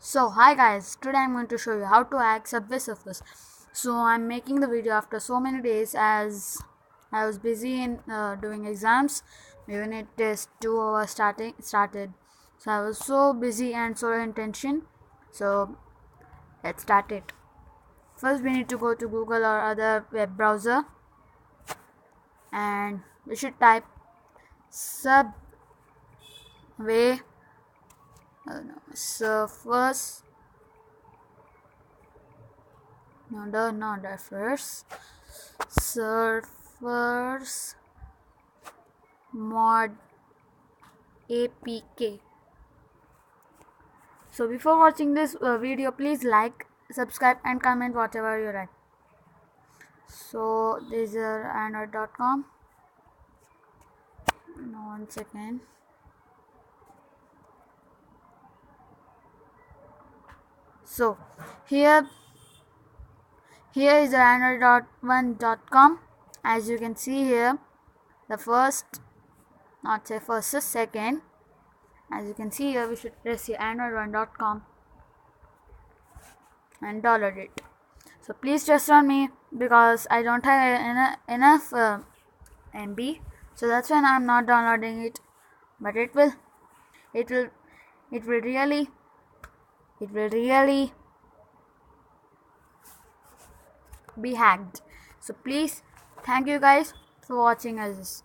So hi guys, today I'm going to show you how to hack Subway Surfers. So I'm making the video after so many days as I was busy in doing exams. My unit test 2 hours started. So I was so busy and so in tension. So let's start it. First we need to go to Google or other web browser and we should type Subway Surfers. Not the first Surfers mod apk. So before watching this video, please like, subscribe and comment whatever you like. So this is android.com. One second. So here is android.1.com. As you can see here, the first, not say first, the second. As you can see here, we should press the android1.com and download it. So please trust on me because I don't have enough MB, so that's why I'm not downloading it. But it will really be hacked. So please, thank you guys for watching us.